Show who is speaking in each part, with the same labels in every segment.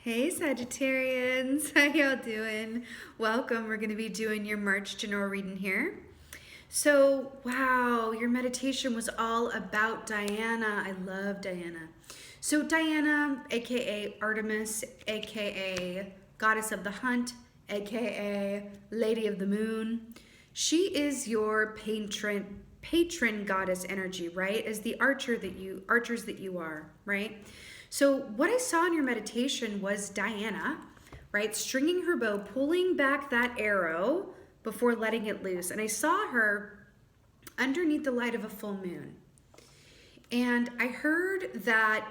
Speaker 1: Hey Sagittarians, how y'all doing? Welcome. We're going to be doing your March general reading here. So, wow, your meditation was all about Diana. I love Diana. So Diana, aka Artemis, aka Goddess of the Hunt, aka Lady of the Moon, she is your patron goddess energy, right? As the archers that you are, right? So what I saw in your meditation was Diana, right, stringing her bow, pulling back that arrow before letting it loose. And I saw her underneath the light of a full moon. And I heard that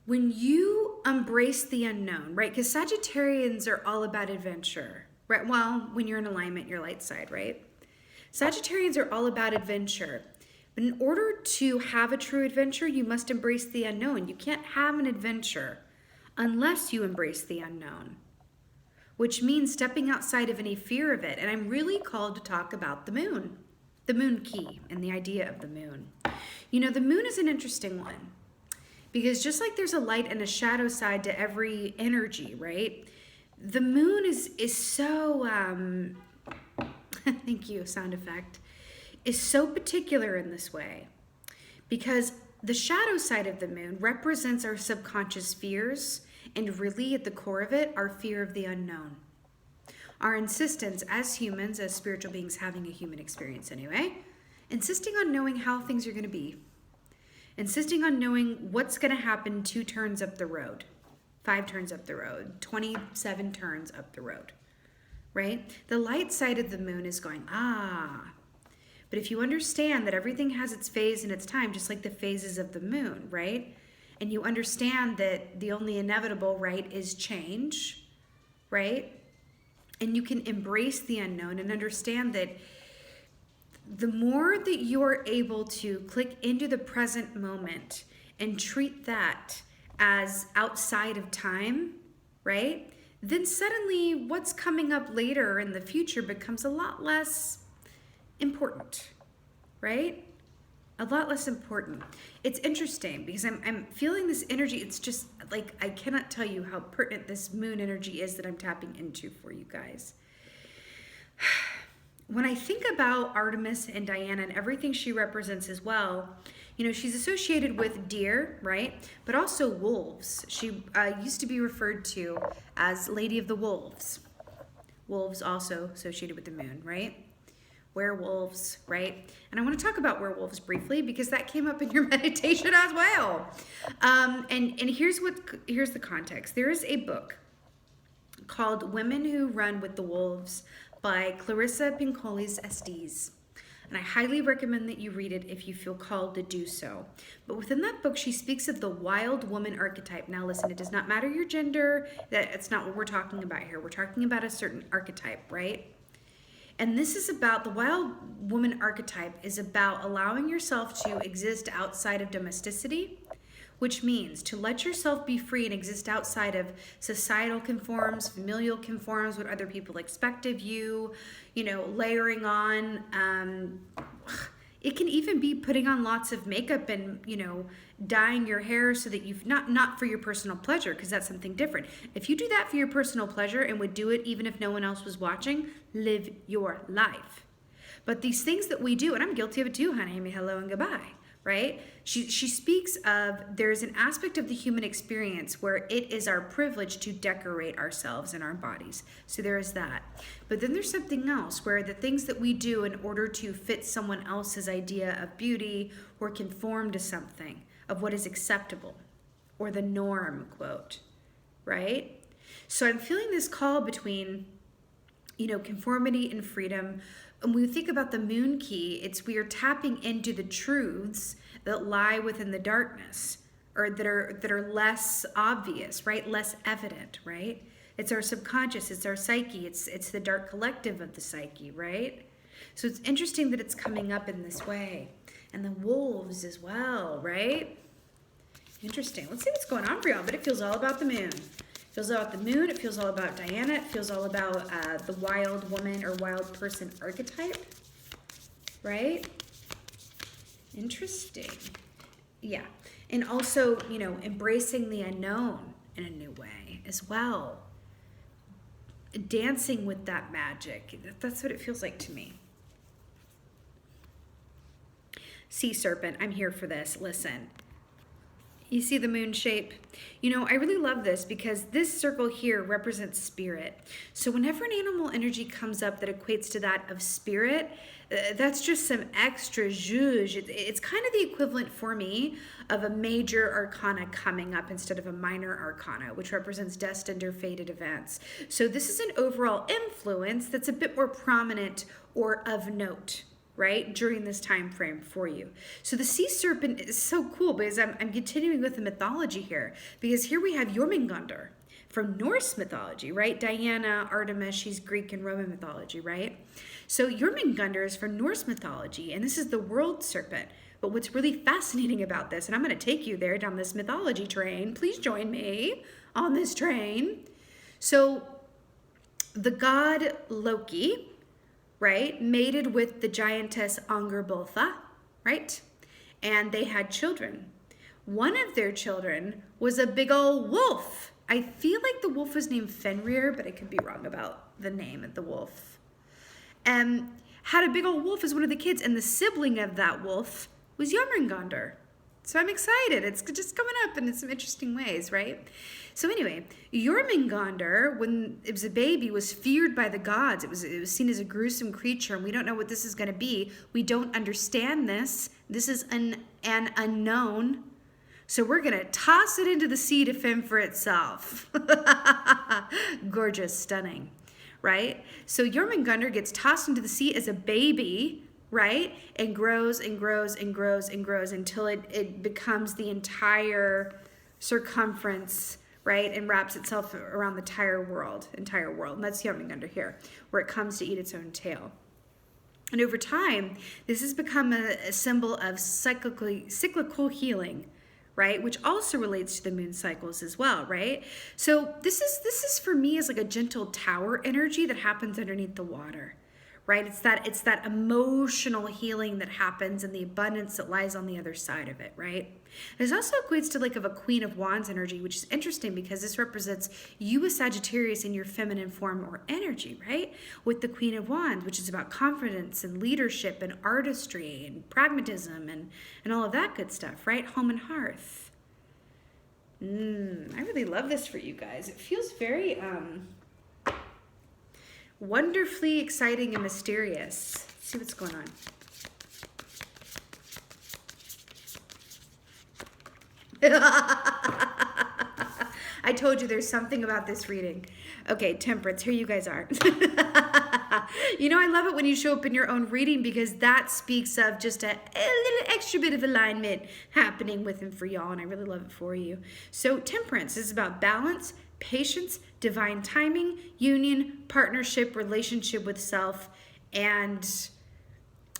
Speaker 1: when you embrace the unknown, right, because Sagittarians are all about adventure, right? Well, when you're in alignment, your light side, right? Sagittarians are all about adventure. But in order to have a true adventure, you must embrace the unknown. You can't have an adventure unless you embrace the unknown, which means stepping outside of any fear of it. And I'm really called to talk about the moon key, and the idea of the moon. You know, the moon is an interesting one because just like there's a light and a shadow side to every energy, right? The moon is so, thank you, sound effect, is so particular in this way because the shadow side of the moon represents our subconscious fears, and really at the core of it, our fear of the unknown. Our insistence as humans, as spiritual beings having a human experience anyway, insisting on knowing how things are going to be, insisting on knowing what's going to happen 2 turns up the road, 5 turns up the road, 27 turns up the road, right? The light side of the moon is going, But if you understand that everything has its phase and its time, just like the phases of the moon, right? And you understand that the only inevitable, right, is change, right? And you can embrace the unknown and understand that the more that you are able to click into the present moment and treat that as outside of time, right? Then suddenly what's coming up later in the future becomes a lot less important, right? A lot less important. It's interesting because I'm feeling this energy. It's just like, I cannot tell you how pertinent this moon energy is that I'm tapping into for you guys. When I think about Artemis and Diana and everything she represents as well, you know, she's associated with deer, right? But also wolves. She used to be referred to as Lady of the Wolves. Wolves also associated with the moon, right? Werewolves, right? And I want to talk about werewolves briefly because that came up in your meditation as well. And here's the context. There is a book called Women Who Run with the Wolves by Clarissa Pinkolis Estes. And I highly recommend that you read it if you feel called to do so. But within that book, she speaks of the wild woman archetype. Now listen, it does not matter your gender. That's not what we're talking about here. We're talking about a certain archetype, right? And this is about, the wild woman archetype is about allowing yourself to exist outside of domesticity, which means to let yourself be free and exist outside of societal conforms, familial conforms, what other people expect of you, you know, layering on. It can even be putting on lots of makeup and, you know, dyeing your hair so that you've not for your personal pleasure, because that's something different. If you do that for your personal pleasure and would do it even if no one else was watching, live your life. But these things that we do, and I'm guilty of it too, honey, hello and goodbye, right? She speaks of, there's an aspect of the human experience where it is our privilege to decorate ourselves and our bodies. So there is that. But then there's something else where the things that we do in order to fit someone else's idea of beauty or conform to something of what is acceptable or the norm, quote, right? So I'm feeling this call between, you know, conformity and freedom. And when we think about the moon key, it's we are tapping into the truths that lie within the darkness, or that are less obvious, right? Less evident, right? It's our subconscious, it's our psyche, it's the dark collective of the psyche, right? So it's interesting that it's coming up in this way. And the wolves as well, right? Interesting. Let's see what's going on for y'all, but it feels all about the moon. It feels all about the moon, it feels all about Diana, it feels all about the wild woman or wild person archetype, right? Interesting. Yeah. And also, you know, embracing the unknown, in a new way as well. Dancing with that magic. That's what it feels like to me. Sea Serpent, I'm here for this. Listen. You see the moon shape? You know, I really love this because this circle here represents spirit. So whenever an animal energy comes up that equates to that of spirit, that's just some extra zhuzh. It's kind of the equivalent for me of a major arcana coming up instead of a minor arcana, which represents destined or fated events. So this is an overall influence that's a bit more prominent or of note, right, during this time frame for you. So the sea serpent is so cool because I'm continuing with the mythology here, because here we have Jormungandr from Norse mythology, right? Diana, Artemis, she's Greek and Roman mythology, right? So Jormungandr is from Norse mythology, and this is the world serpent. But what's really fascinating about this, and I'm going to take you there down this mythology train, please join me on this train. So the god Loki, right, mated with the giantess Angrboda, right? And they had children. One of their children was a big old wolf. I feel like the wolf was named Fenrir, but I could be wrong about the name of the wolf. Had a big old wolf as one of the kids, and the sibling of that wolf was Jormungandr. So I'm excited. It's just coming up in some interesting ways, right? So anyway, Jormungandr, when it was a baby, was feared by the gods. It was seen as a gruesome creature, and we don't know what this is going to be. We don't understand this. This is an unknown. So we're going to toss it into the sea to fend for itself. Gorgeous, stunning, right? So Jormungandr gets tossed into the sea as a baby, right? And grows and grows and grows and grows until it becomes the entire circumference, right? And wraps itself around the entire world. And that's Jormungandr here, where it comes to eat its own tail. And over time, this has become a symbol of cyclical healing, right? Which also relates to the moon cycles as well, right? So this is for me is like a gentle tower energy that happens underneath the water, right? It's that emotional healing that happens and the abundance that lies on the other side of it, right? This also equates to like of a Queen of Wands energy, which is interesting because this represents you as Sagittarius in your feminine form or energy, right? With the Queen of Wands, which is about confidence and leadership and artistry and pragmatism and all of that good stuff, right? Home and hearth. I really love this for you guys. It feels very wonderfully exciting and mysterious. Let's see what's going on. I told you there's something about this reading. Okay, Temperance, here you guys are. You know, I love it when you show up in your own reading because that speaks of just a little extra bit of alignment happening with him for y'all, and I really love it for you. So Temperance is about balance, patience, divine timing, union, partnership, relationship with self, and,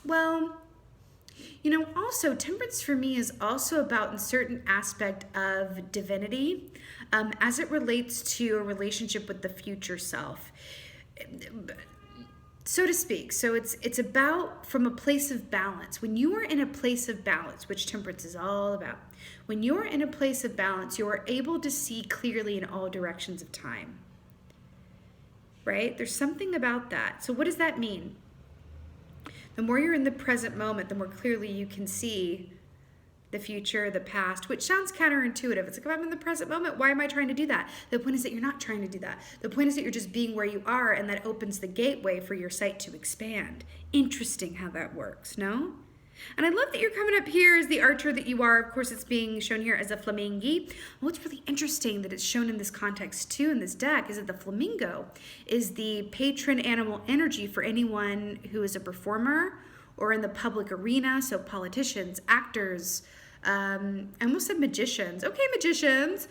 Speaker 1: well, you know, also Temperance for me is also about a certain aspect of divinity as it relates to a relationship with the future self, so to speak. So it's about from a place of balance. When you are in a place of balance, which Temperance is all about, when you're in a place of balance, you are able to see clearly in all directions of time, right? There's something about that. So what does that mean? The more you're in the present moment, the more clearly you can see the future, the past, which sounds counterintuitive. It's like, if I'm in the present moment, why am I trying to do that? The point is that you're not trying to do that. The point is that you're just being where you are, and that opens the gateway for your sight to expand. Interesting how that works, no? And I love that you're coming up here as the archer that you are. Of course, it's being shown here as a flamingo. What's really interesting that it's shown in this context too in this deck is that the flamingo is the patron animal energy for anyone who is a performer or in the public arena. So politicians, actors, I almost said magicians. Okay, magicians,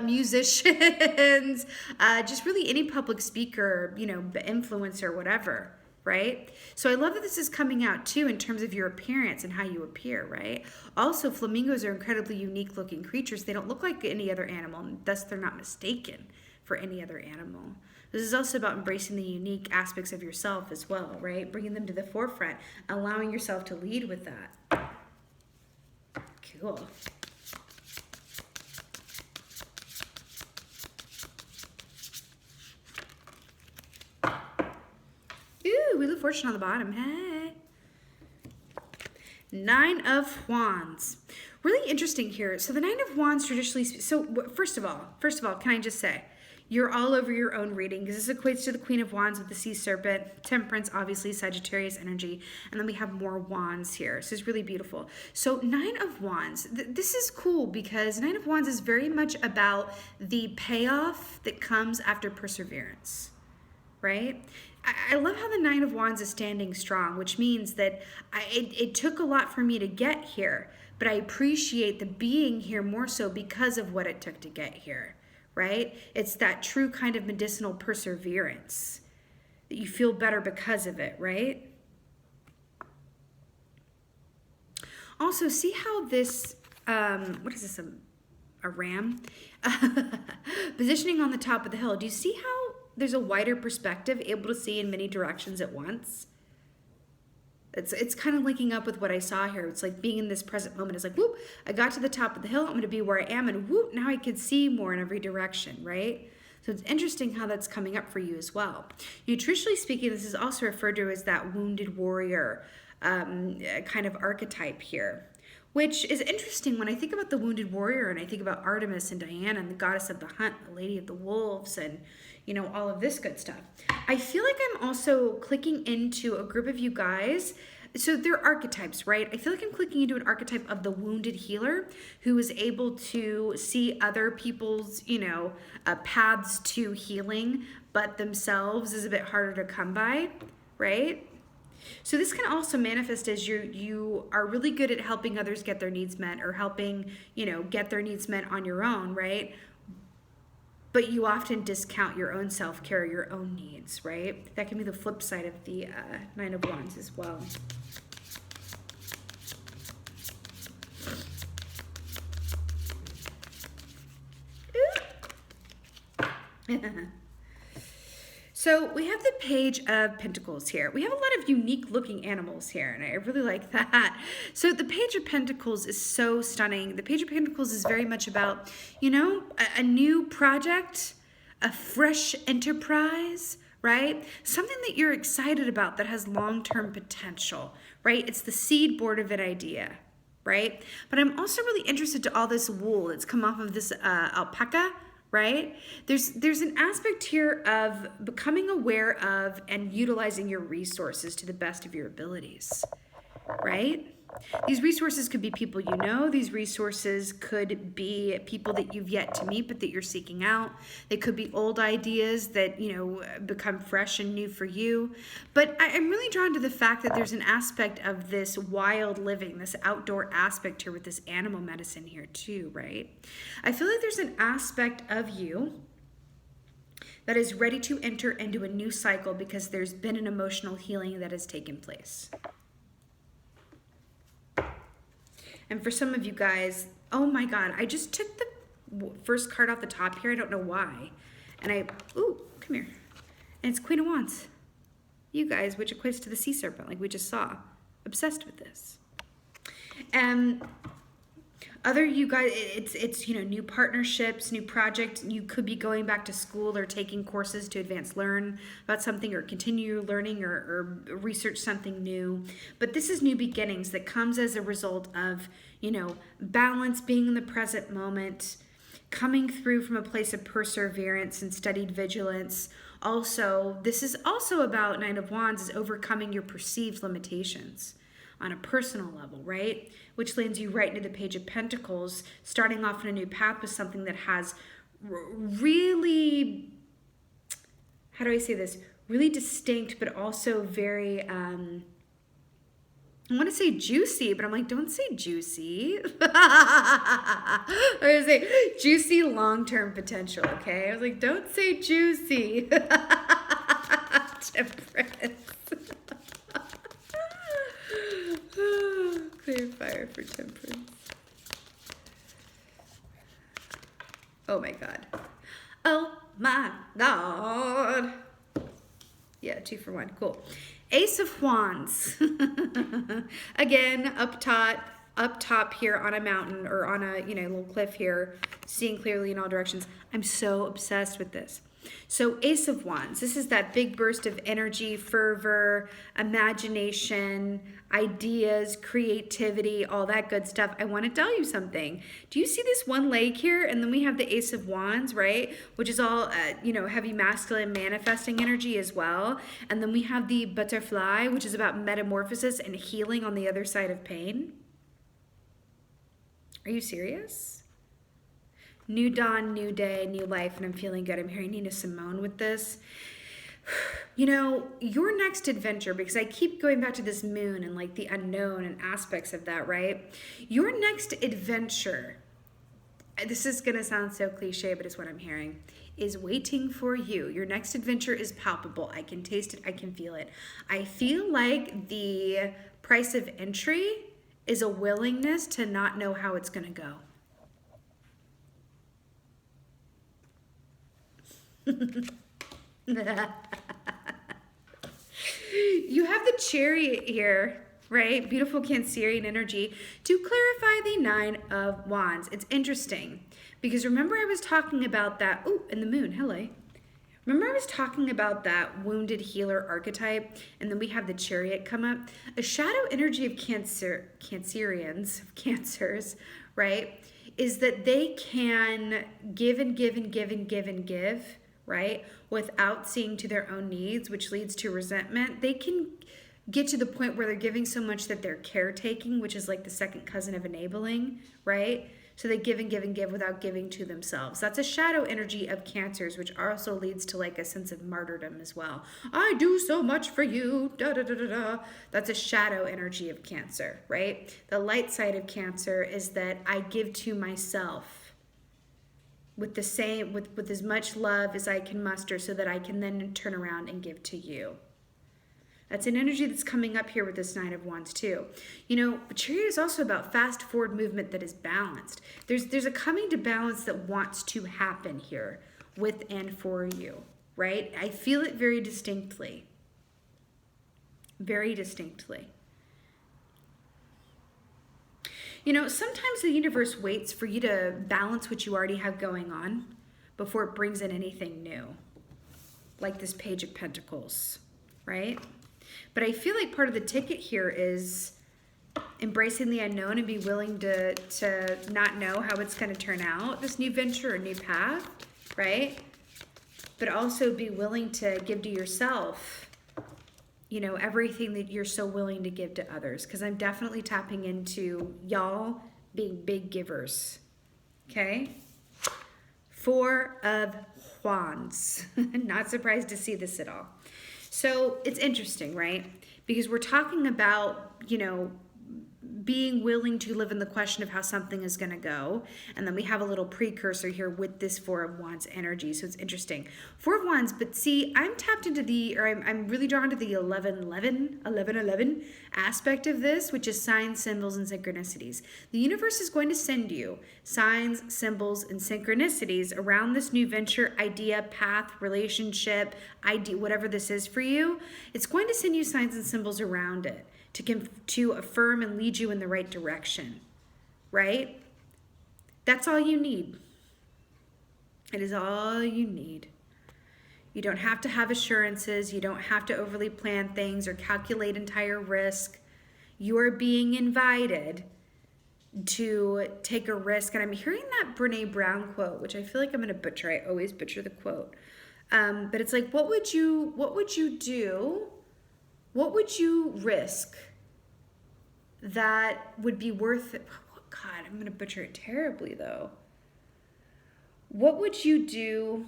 Speaker 1: musicians, just really any public speaker, you know, influencer, whatever. Right? So I love that this is coming out too in terms of your appearance and how you appear, right? Also, flamingos are incredibly unique looking creatures. They don't look like any other animal, and thus they're not mistaken for any other animal. This is also about embracing the unique aspects of yourself as well, right? Bringing them to the forefront, allowing yourself to lead with that. Cool. Wheel of Fortune on the bottom. Hey. Nine of Wands. Really interesting here. So the Nine of Wands traditionally, so first of all, can I just say, you're all over your own reading because this equates to the Queen of Wands with the Sea Serpent, Temperance, obviously Sagittarius energy, and then we have more wands here. So it's really beautiful. So Nine of Wands, this is cool because Nine of Wands is very much about the payoff that comes after perseverance, right? I love how the Nine of Wands is standing strong, which means that it took a lot for me to get here, but I appreciate the being here more so because of what it took to get here. Right? It's that true kind of medicinal perseverance that you feel better because of it, right? Also, see how this, what is this, a ram? Positioning on the top of the hill. Do you see how there's a wider perspective, able to see in many directions at once? It's kind of linking up with what I saw here. It's like being in this present moment. It's like, whoop, I got to the top of the hill. I'm going to be where I am. And whoop, now I can see more in every direction, right? So it's interesting how that's coming up for you as well. Nutritionally speaking, this is also referred to as that wounded warrior kind of archetype here, which is interesting when I think about the wounded warrior and I think about Artemis and Diana and the goddess of the hunt, the lady of the wolves, and all of this good stuff. I feel like I'm also clicking into a group of you guys. So they're archetypes, right? I feel like I'm clicking into an archetype of the wounded healer who is able to see other people's, paths to healing, but themselves is a bit harder to come by, right? So this can also manifest as you are really good at helping others get their needs met or helping, get their needs met on your own, right? But you often discount your own self-care, your own needs, right? That can be the flip side of the Nine of Wands as well. So we have the Page of Pentacles here. We have a lot of unique looking animals here, and I really like that. So the Page of Pentacles is so stunning. The Page of Pentacles is very much about, a new project, a fresh enterprise, right? Something that you're excited about that has long-term potential, right? It's the seed board of an idea, right? But I'm also really interested to all this wool that's come off of this alpaca, right? There's an aspect here of becoming aware of and utilizing your resources to the best of your abilities, right? These resources could be people you know. These resources could be people that you've yet to meet but that you're seeking out. They could be old ideas that, become fresh and new for you. But I'm really drawn to the fact that there's an aspect of this wild living, this outdoor aspect here with this animal medicine here too, right? I feel like there's an aspect of you that is ready to enter into a new cycle because there's been an emotional healing that has taken place. And for some of you guys, oh my God, I just took the first card off the top here. I don't know why. And ooh, come here. And it's Queen of Wands. You guys, which equates to the Sea Serpent, like we just saw. Obsessed with this. Other you guys, it's new partnerships, new projects. You could be going back to school or taking courses to learn about something or continue learning or research something new. But this is new beginnings that comes as a result of, balance, being in the present moment, coming through from a place of perseverance and studied vigilance. Also, this is also about Nine of Wands is overcoming your perceived limitations on a personal level, right? Which lands you right into the Page of Pentacles, starting off on a new path with something that has really, how do I say this? Really distinct, but also very, I want to say juicy, but I'm like, don't say juicy. I'm going to say juicy long-term potential, okay? I was like, don't say juicy. Temperance. Clear fire for Temperance. Oh my God. Oh my God. Yeah, 2 for 1. Cool. Ace of Wands. Again, up top here on a mountain or on a little cliff here, seeing clearly in all directions. I'm so obsessed with this. So Ace of Wands, this is that big burst of energy, fervor, imagination, ideas, creativity, all that good stuff. I want to tell you something. Do you see this one leg here? And then we have the Ace of Wands, right? Which is all, heavy masculine manifesting energy as well. And then we have the butterfly, which is about metamorphosis and healing on the other side of pain. Are you serious? New dawn, new day, new life, and I'm feeling good. I'm hearing Nina Simone with this. Your next adventure, because I keep going back to this moon and like the unknown and aspects of that, right? Your next adventure, this is going to sound so cliche, but it's what I'm hearing, is waiting for you. Your next adventure is palpable. I can taste it. I can feel it. I feel like the price of entry is a willingness to not know how it's going to go. You have the Chariot here, right? Beautiful Cancerian energy to clarify the Nine of Wands. It's interesting because remember I was talking about that, and the moon, hello. Remember I was talking about that wounded healer archetype, and then we have the Chariot come up. A shadow energy of Cancerians, Cancers, right, is that they can give and give and give and give and give, right, without seeing to their own needs, which leads to resentment. They can get to the point where they're giving so much that they're caretaking, which is like the second cousin of enabling, right? So they give and give and give without giving to themselves. That's a shadow energy of Cancers, which also leads to like a sense of martyrdom as well. I do so much for you, da da da da da. That's a shadow energy of Cancer, right? The light side of Cancer is that I give to myself with the same, with as much love as I can muster so that I can then turn around and give to you. That's an energy that's coming up here with this Nine of Wands too. Chariot is also about fast forward movement that is balanced. There's a coming to balance that wants to happen here with and for you, right? I feel it very distinctly. Very distinctly. Sometimes the universe waits for you to balance what you already have going on before it brings in anything new. Like this Page of Pentacles, right? But I feel like part of the ticket here is embracing the unknown and be willing to not know how it's going to turn out, this new venture or new path, right? But also be willing to give to yourself, everything that you're so willing to give to others. Because I'm definitely tapping into y'all being big givers, okay? Four of Wands. Not surprised to see this at all. So it's interesting, right? Because we're talking about, being willing to live in the question of how something is going to go. And then we have a little precursor here with this Four of Wands energy. So it's interesting. Four of Wands, but see, I'm tapped into I'm really drawn to the 11 aspect of this, which is signs, symbols, and synchronicities. The universe is going to send you signs, symbols, and synchronicities around this new venture, idea, path, relationship, idea, whatever this is for you. It's going to send you signs and symbols around it to affirm and lead you in the right direction, right? That's all you need. It is all you need. You don't have to have assurances. You don't have to overly plan things or calculate entire risk. You are being invited to take a risk. And I'm hearing that Brene Brown quote, which I feel like I'm going to butcher. I always butcher the quote. But it's like, what would you do? What would you risk that would be worth it? Oh, God, I'm going to butcher it terribly, though. What would you do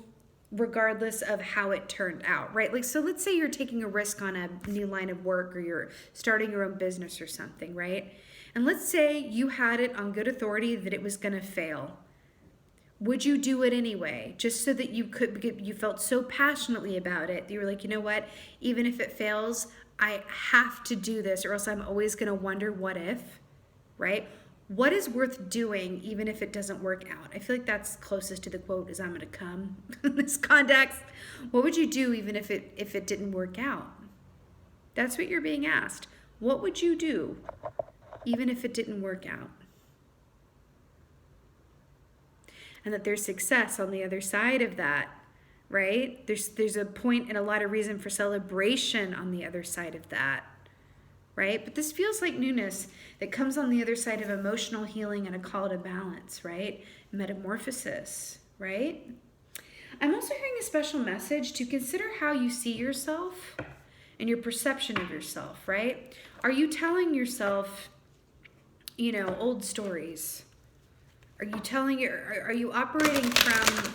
Speaker 1: regardless of how it turned out, right? Like, so let's say you're taking a risk on a new line of work or you're starting your own business or something, right? And let's say you had it on good authority that it was going to fail. Would you do it anyway, just so that you felt so passionately about it that you were like, you know what, even if it fails, I have to do this or else I'm always going to wonder what if, right? What is worth doing even if it doesn't work out? I feel like that's closest to the quote as I'm going to come in this context. What would you do even if it didn't work out? That's what you're being asked. What would you do even if it didn't work out? And that there's success on the other side of that right? There's a point and a lot of reason for celebration on the other side of that, right? But this feels like newness that comes on the other side of emotional healing and a call to balance, right? Metamorphosis, right? I'm also hearing a special message to consider how you see yourself and your perception of yourself, right? Are you telling yourself, you know, old stories? Are you telling your, are you operating from,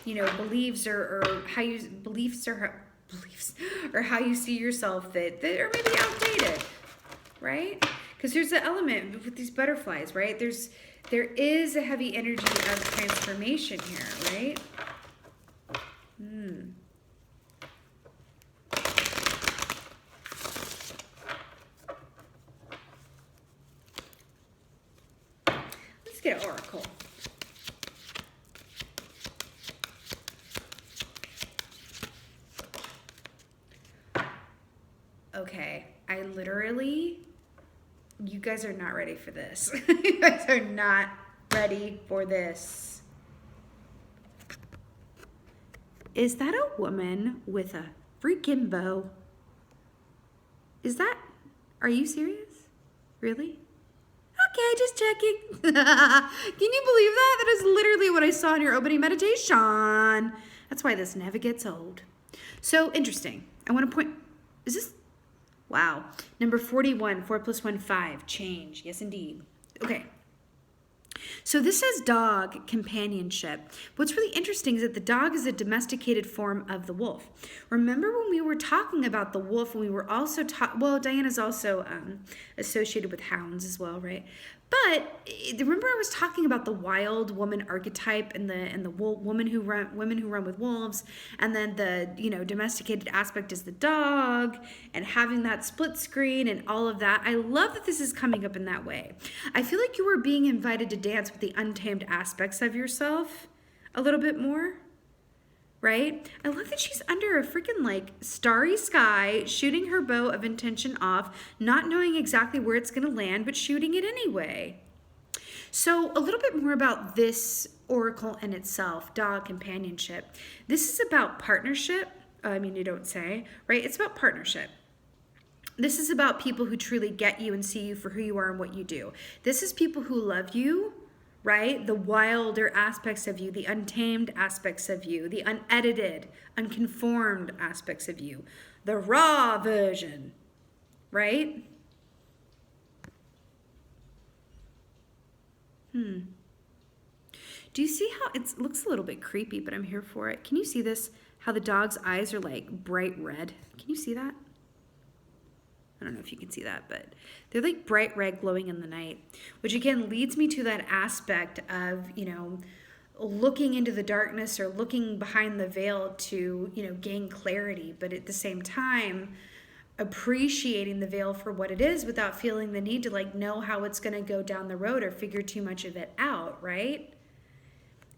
Speaker 1: you know, beliefs or how you beliefs or how you see yourself that are maybe outdated, right? Because there's the element with these butterflies, right? There is a heavy energy of transformation here, right? Let's get an oracle. Okay, I literally, you guys are not ready for this. You guys are not ready for this. Is that a woman with a freaking bow? Are you serious? Really? Okay, just checking. Can you believe that? That is literally what I saw in your opening meditation. That's why this never gets old. So interesting. I want to point, is this? Wow. Number 41, 4 + 1, 5. Change. Yes, indeed. Okay. So this says dog companionship. What's really interesting is that the dog is a domesticated form of the wolf. Remember when we were talking about the wolf, and we were also well, Diana's also associated with hounds as well, right? But remember I was talking about the wild woman archetype and the women who run with wolves, and then the, you know, domesticated aspect is the dog, and having that split screen and all of that. I love that this is coming up in that way. I feel like you were being invited to dance with the untamed aspects of yourself a little bit more. Right? I love that she's under a freaking like starry sky, shooting her bow of intention off, not knowing exactly where it's going to land, but shooting it anyway. So a little bit more about this oracle in itself, dog companionship. This is about partnership. I mean, you don't say, right? It's about partnership. This is about people who truly get you and see you for who you are and what you do. This is people who love you, right? The wilder aspects of you, the untamed aspects of you, the unedited, unconformed aspects of you, the raw version, right? Do you see how it looks a little bit creepy, but I'm here for it. Can you see this? How the dog's eyes are like bright red. Can you see that? I don't know if you can see that, but they're like bright red glowing in the night, which again leads me to that aspect of, you know, looking into the darkness or looking behind the veil to, you know, gain clarity, but at the same time, appreciating the veil for what it is without feeling the need to like know how it's going to go down the road or figure too much of it out, right?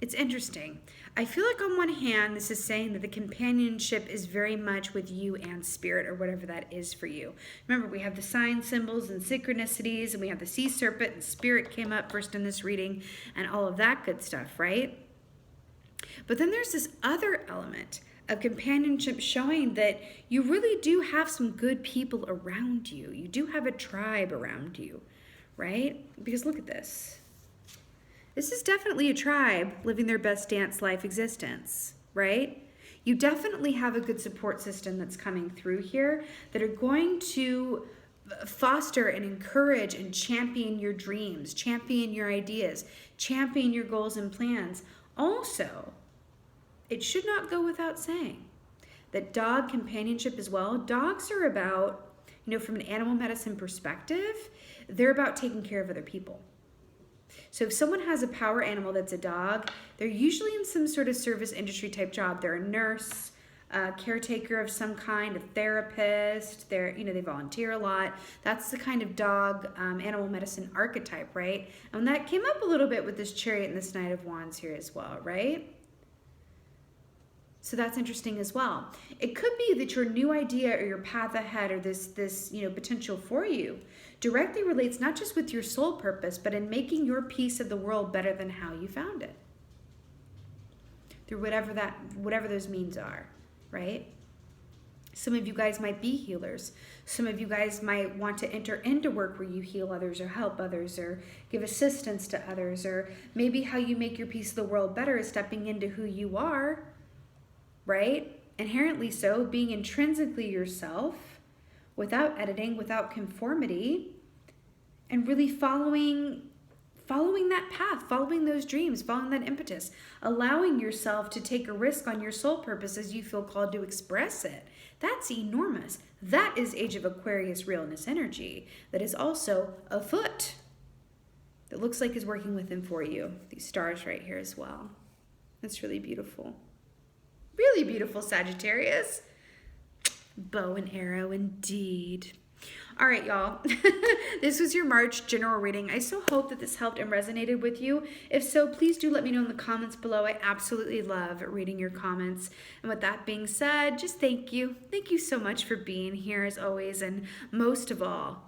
Speaker 1: It's interesting. I feel like on one hand, this is saying that the companionship is very much with you and spirit, or whatever that is for you. Remember, we have the sign symbols and synchronicities, and we have the sea serpent, and spirit came up first in this reading, and all of that good stuff, right? But then there's this other element of companionship showing that you really do have some good people around you. You do have a tribe around you, right? Because look at this. This is definitely a tribe living their best dance life existence, right? You definitely have a good support system that's coming through here that are going to foster and encourage and champion your dreams, champion your ideas, champion your goals and plans. Also, it should not go without saying that dog companionship as well, dogs are about, you know, from an animal medicine perspective, they're about taking care of other people. So if someone has a power animal that's a dog, they're usually in some sort of service industry type job. They're a nurse, a caretaker of some kind, a therapist. They're, you know, they volunteer a lot. That's the kind of dog animal medicine archetype, right? And that came up a little bit with this Chariot and this Knight of Wands here as well, right? So that's interesting as well. It could be that your new idea or your path ahead or this you know, potential for you directly relates not just with your soul purpose, but in making your piece of the world better than how you found it. through whatever those means are, right? Some of you guys might be healers. Some of you guys might want to enter into work where you heal others or help others or give assistance to others, or maybe how you make your piece of the world better is stepping into who you are, right? Inherently so, being intrinsically yourself, without editing, without conformity, and really following that path, following those dreams, following that impetus, allowing yourself to take a risk on your soul purpose as you feel called to express it. That's enormous. That is Age of Aquarius realness energy that is also afoot, that looks like is working within for you. These stars right here as well. That's really beautiful. Really beautiful, Sagittarius. Bow and arrow indeed. All right, y'all. This was your March general reading. I so hope that this helped and resonated with you. If so, please do let me know in the comments below. I absolutely love reading your comments. And with that being said, just thank you. Thank you so much for being here as always. And most of all,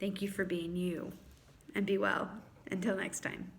Speaker 1: thank you for being you. And be well. Until next time.